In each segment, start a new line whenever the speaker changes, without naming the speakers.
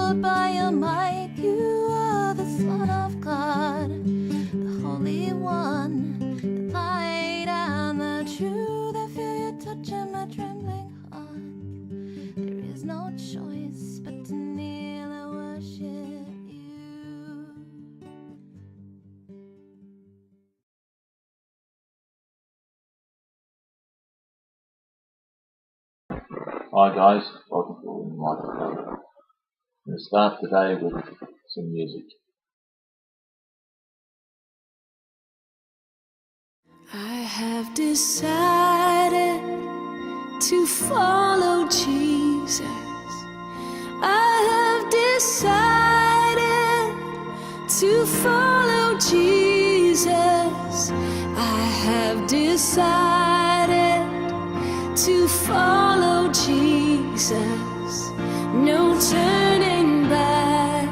ruled by your might. You are the Son of God, the Holy One, the light and the truth. I feel your touch in my trembling heart. There is no choice but to kneel and worship you.
Hi guys, welcome to my today. I'm going to start today with some music.
I have decided to follow Jesus. I have decided to follow Jesus. I have decided to follow Jesus. No turning back,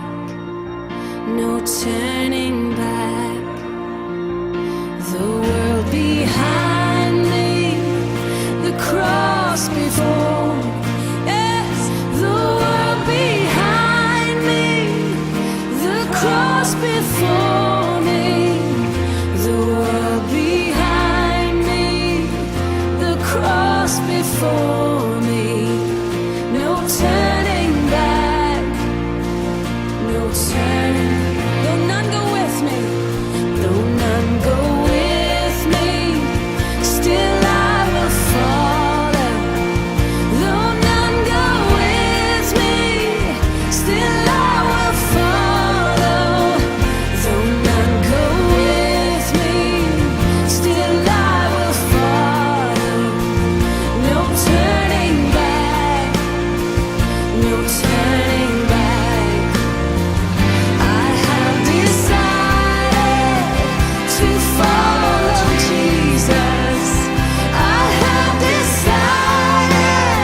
no turning back. The world behind me, the cross before. Yes, the world behind me, the cross before me. The world behind me, the cross before me. No turning back, no turning. Though none go with me, though none go with me, still I will follow. Though none go with me, still I will follow. Though none go with me, still I will follow. No turning back, no turning back. I have decided to follow Jesus. I have decided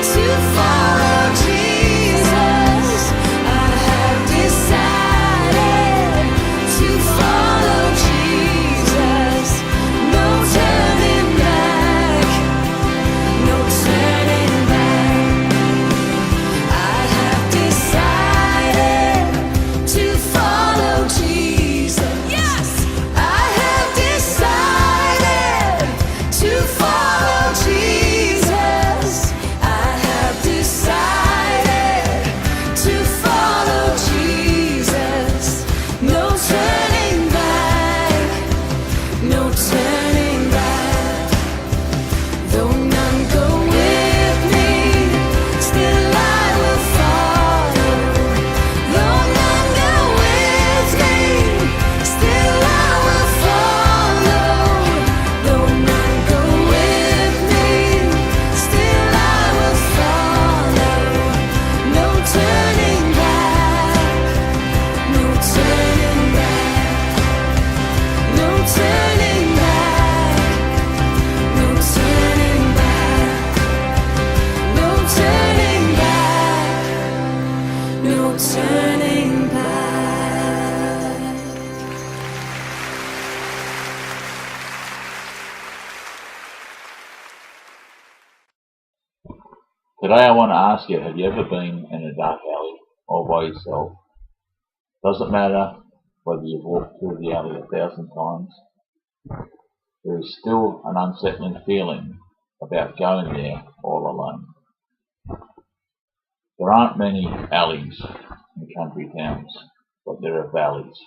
to follow Jesus. I have decided to follow Jesus. No turning back, no turning back. I have decided to follow Jesus. Yes, I have decided to follow Jesus. I have decided to follow Jesus. No turning back, no turning back. Though none go with me, still I will follow. Though none go with me, still I will follow. Though none go with me, still I will follow. No turning back, no turning back, no turning back, no turning back, no turning back, no turning back.
Today I want to ask you, have you ever been in a dark alley all by yourself? Doesn't matter whether you've walked through the alley 1,000 times, there is still an unsettling feeling about going there all alone. There aren't many alleys in country towns, but there are valleys.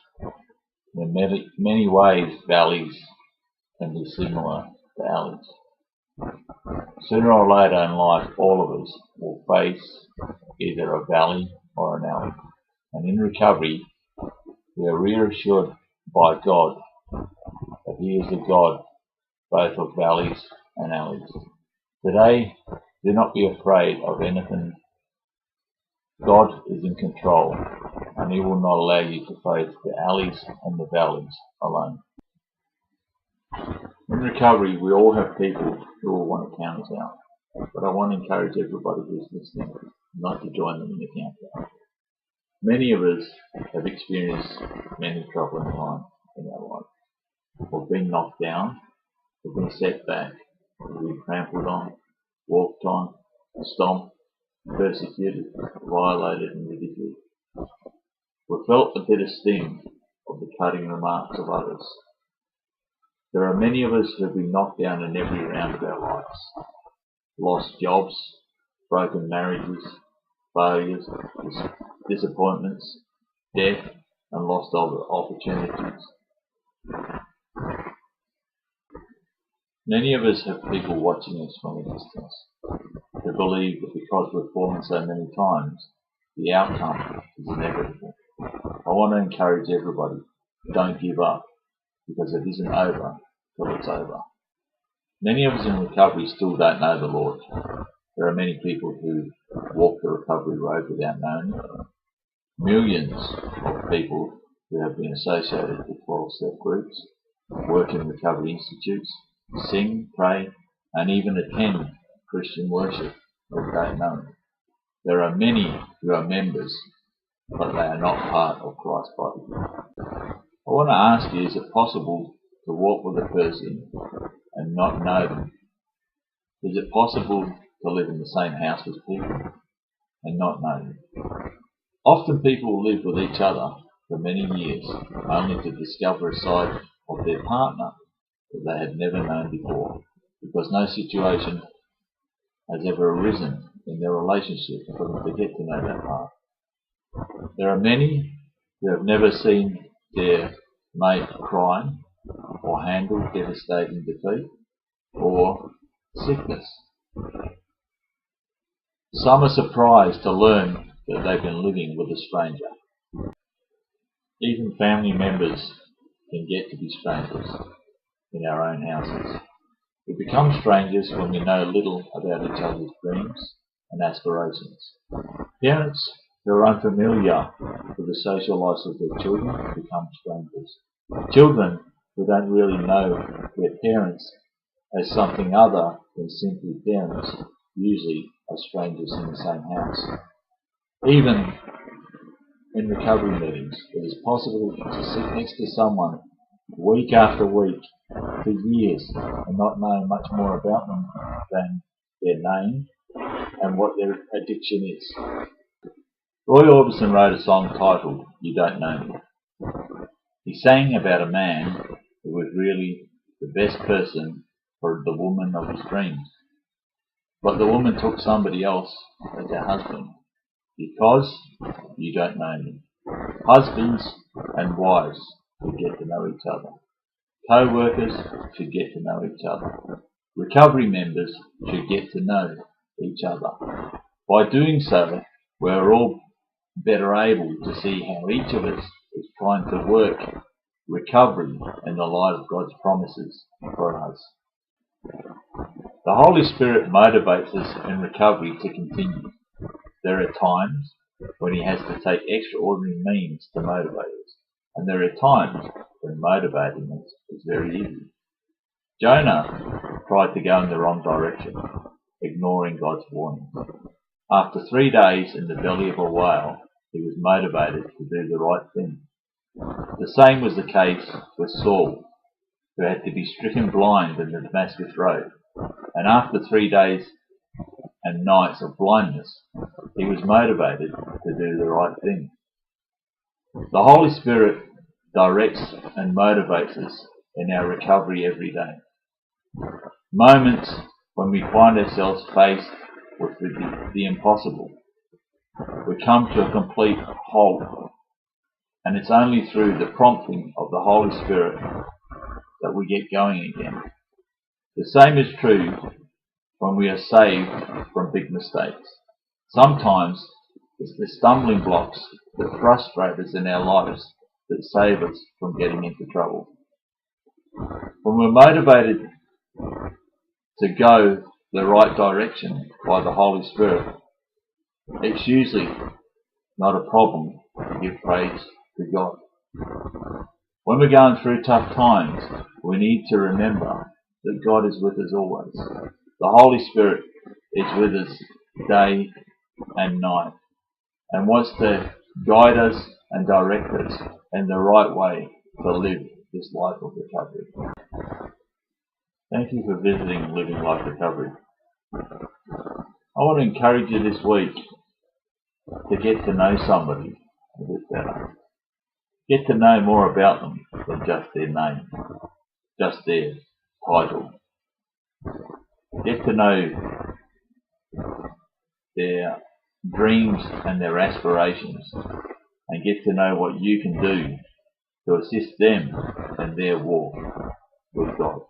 In many ways, valleys can be similar to alleys. Sooner or later in life, all of us will face either a valley or an alley. And in recovery, we are reassured by God that He is the God both of valleys and alleys. Today, do not be afraid of anything. God is in control, and He will not allow you to face the alleys and the valleys alone. In recovery, we all have people who will want to count us out, but I want to encourage everybody who's listening not to join them in the countdown. Many of us have experienced many troubling times in our life. We've been knocked down, we've been set back, we've been trampled on, walked on, stomped, persecuted, violated and ridiculed. or felt the bitter sting of the cutting remarks of others. There are many of us who have been knocked down in every round of our lives. Lost jobs, broken marriages, failures, disappointments, death, and lost opportunities. Many of us have people watching us from a distance who believe that because we've fallen so many times, the outcome is inevitable. I want to encourage everybody, don't give up, because it isn't over till it's over. Many of us in recovery still don't know the Lord. There are many people who walk the recovery road without knowing it. Millions of people who have been associated with 12-step groups, work in recovery institutes, sing, pray, and even attend Christian worship but don't know it. There are many who are members, but they are not part of Christ's body. I want to ask you, is it possible to walk with a person and not know them? Is it possible to live in the same house as people and not know them? Often people live with each other for many years, only to discover a side of their partner that they had never known before, because no situation has ever arisen in their relationship for them to get to know that part. There are many who have never seen their mate cry or handle devastating defeat or sickness. Some are surprised to learn that they've been living with a stranger. Even family members can get to be strangers in our own houses. We become strangers when we know little about each other's dreams and aspirations. Parents who are unfamiliar with the social lives of their children become strangers. Children who don't really know their parents as something other than simply parents usually are strangers in the same house. Even in recovery meetings, it is possible to sit next to someone week after week for years and not know much more about them than their name and what their addiction is. Roy Orbison wrote a song titled You Don't Know Me. He sang about a man who was really the best person for the woman of his dreams. But the woman took somebody else as her husband because you don't know me. Husbands and wives should get to know each other. Co-workers should get to know each other. Recovery members should get to know each other. By doing so, we're all better able to see how each of us is trying to work recovery in the light of God's promises for us. The Holy Spirit motivates us in recovery to continue. There are times when He has to take extraordinary means to motivate us, and there are times when motivating us is very easy. Jonah tried to go in the wrong direction, ignoring God's warning. After 3 days in the belly of a whale, he was motivated to do the right thing. The same was the case with Saul, who had to be stricken blind in the Damascus road, and after 3 days and nights of blindness, he was motivated to do the right thing. The Holy Spirit directs and motivates us in our recovery every day. Moments when we find ourselves faced with the impossible, we come to a complete halt, and it's only through the prompting of the Holy Spirit that we get going again. The same is true when we are saved from big mistakes. Sometimes it's the stumbling blocks that frustrate us in our lives that save us from getting into trouble. When we're motivated to go the right direction by the Holy Spirit, it's usually not a problem to give praise to God. When we're going through tough times, we need to remember that God is with us always. The Holy Spirit is with us day and night and wants to guide us and direct us in the right way to live this life of recovery. Thank you for visiting Living Life Recovery. I want to encourage you this week to get to know somebody a bit better. Get to know more about them than just their name, just their title. Get to know their dreams and their aspirations, and get to know what you can do to assist them in their walk with God.